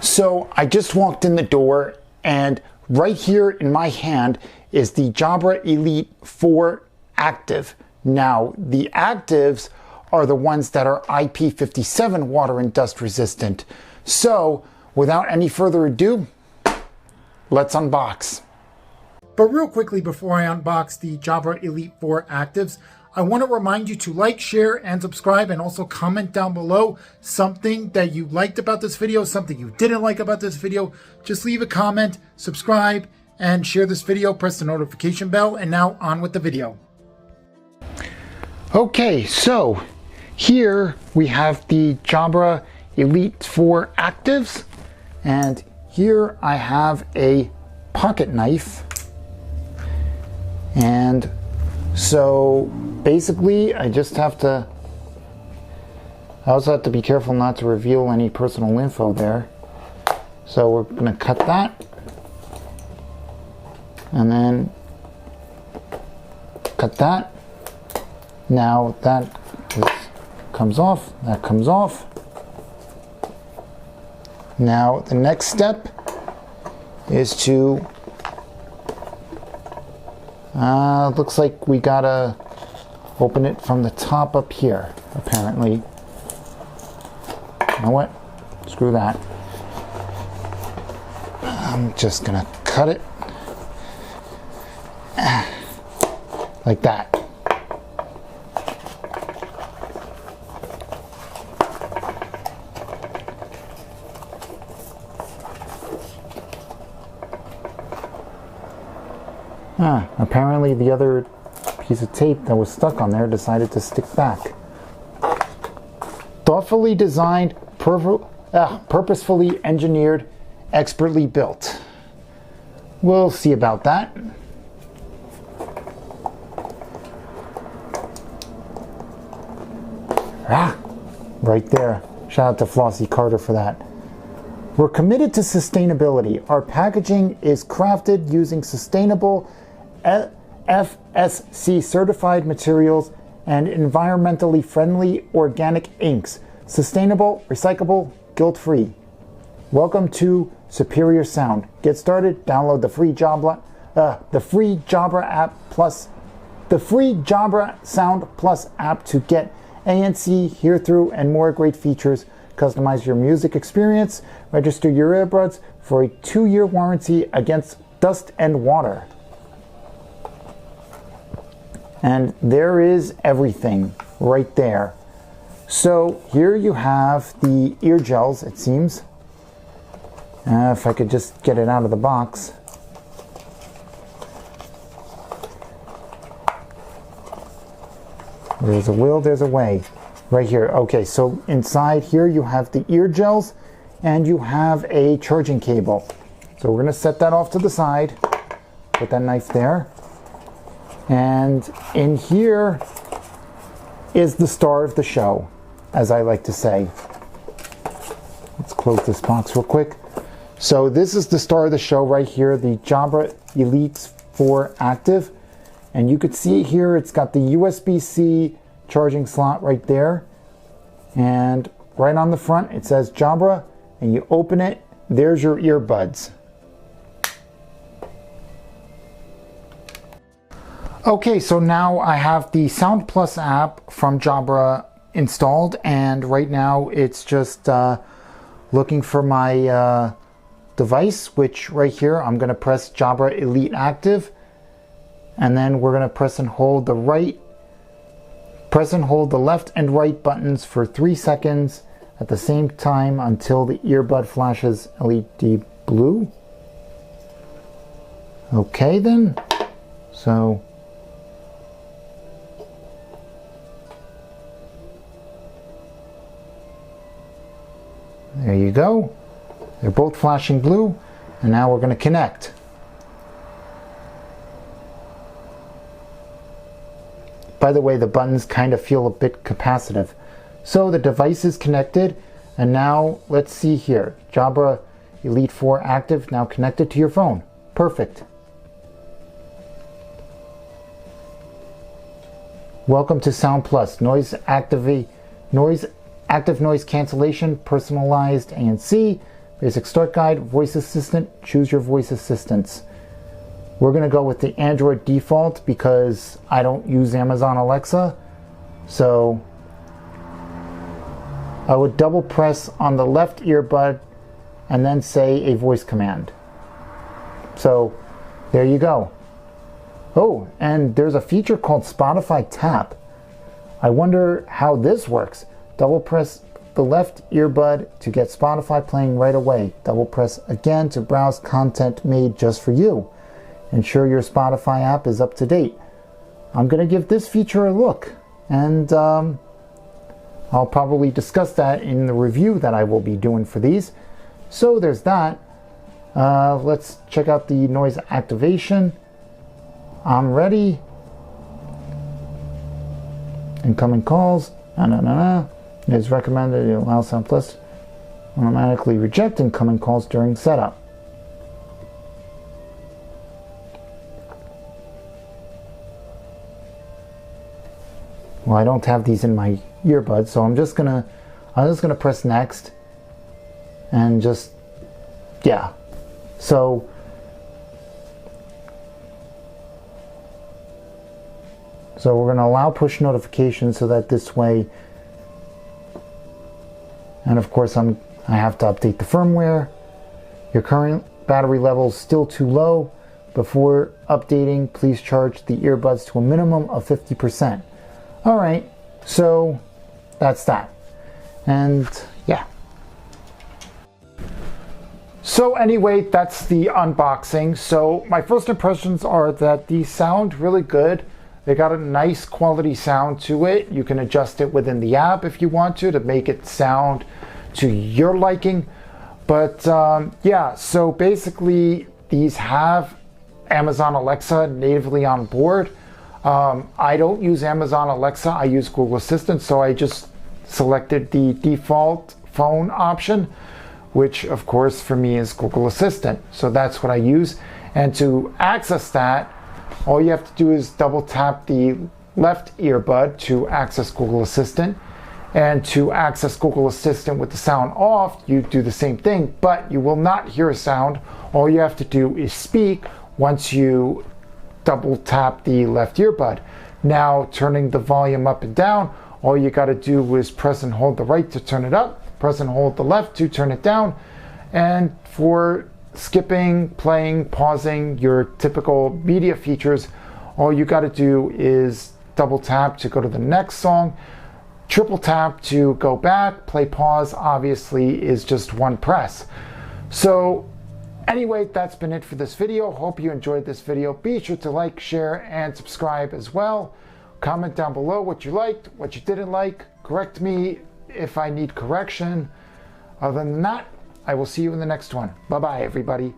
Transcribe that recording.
So I just walked in the door, and right here in my hand is the Jabra Elite 4 Active. Now, the Actives are the ones that are IP57 water and dust resistant. So, without any further ado, let's unbox. But real quickly before I unbox the Jabra Elite 4 Actives, I want to remind you to like, share, and subscribe, and also comment down below something that you liked about this video, something you didn't like about this video. Just leave a comment, subscribe, and share this video. Press the notification bell, and now on with the video. Okay, so here we have the Jabra Elite 4 Actives, and here I have a pocket knife. And so basically I also have to be careful not to reveal any personal info there. So we're going to cut that, and then cut that. Now that comes off, that comes off. Now the next step is to looks like we gotta open it from the top up here, apparently. You know what? Screw that. I'm just gonna cut it like that. Apparently the other piece of tape that was stuck on there decided to stick back. Thoughtfully designed, purposefully engineered, expertly built. We'll see about that. Right there. Shout out to Flossie Carter for that. We're committed to sustainability. Our packaging is crafted using sustainable FSC certified materials and environmentally friendly organic inks. Sustainable, recyclable, guilt-free. Welcome to Superior Sound. Get started. Download the free Jabra Sound Plus app to get ANC, hear through, and more great features. Customize your music experience. Register your earbuds for a 2-year warranty against dust and water. And there is everything right there. So here you have the ear gels, it seems. If I could just get it out of the box. There's a will, there's a way. Right here. Okay, so inside here you have the ear gels and you have a charging cable. So we're going to set that off to the side. Put that knife there. And in here is the star of the show, as I like to say. Let's close this box real quick. So this is the star of the show right here, the Jabra Elite 4 Active. And you could see here it's got the USB-C charging slot right there. And right on the front it says Jabra, and you open it, there's your earbuds. Okay, so now I have the Sound Plus app from Jabra installed, and right now it's just looking for my device, which right here I'm going to press Jabra Elite Active, and then we're going to press and hold the left and right buttons for 3 seconds at the same time until the earbud flashes LED blue. Okay then, so there you go. They're both flashing blue, and now we're going to connect. By the way, the buttons kind of feel a bit capacitive. So the device is connected, and now let's see here. Jabra Elite 4 Active now connected to your phone. Perfect. Welcome to Sound Plus. Active noise cancellation, personalized ANC, Basic start guide, voice assistant, choose your voice assistants. We're going to go with the Android default because I don't use Amazon Alexa. So I would double press on the left earbud and then say a voice command. So there you go. Oh, and there's a feature called Spotify Tap. I wonder how this works. Double press the left earbud to get Spotify playing right away. Double press again to browse content made just for you. Ensure your Spotify app is up to date. I'm going to give this feature a look, and I'll probably discuss that in the review that I will be doing for these. So there's that. Let's check out the noise activation. I'm ready. Incoming calls. It is recommended to allow Sound Plus automatically reject incoming calls during setup. Well, I don't have these in my earbuds, so I'm just gonna press next and just, yeah. So we're going to allow push notifications so that this way, and of course I have to update the firmware. Your current battery level is still too low. Before updating, please charge the earbuds to a minimum of 50%. All right, so that's that. And yeah. So anyway, that's the unboxing. So my first impressions are that these sound really good. They got a nice quality sound to it. You can adjust it within the app if you want to make it sound to your liking. But yeah, so basically these have Amazon Alexa natively on board. I don't use Amazon Alexa, I use Google Assistant, so I just selected the default phone option, which of course for me is Google Assistant. So that's what I use. And to access that, all you have to do is double tap the left earbud to access Google Assistant. And to access Google Assistant with the sound off, you do the same thing, but you will not hear a sound. All you have to do is speak once you double tap the left earbud. Now, turning the volume up and down, all you got to do is press and hold the right to turn it up, press and hold the left to turn it down. And for skipping, playing, pausing, your typical media features, all you got to do is double tap to go to the next song, triple tap to go back, play pause obviously is just one press. So anyway, that's been it for this video. Hope you enjoyed this video. Be sure to like, share, and subscribe as well. Comment down below what you liked, what you didn't like. Correct me if I need correction. Other than that, I will see you in the next one. Bye-bye, everybody.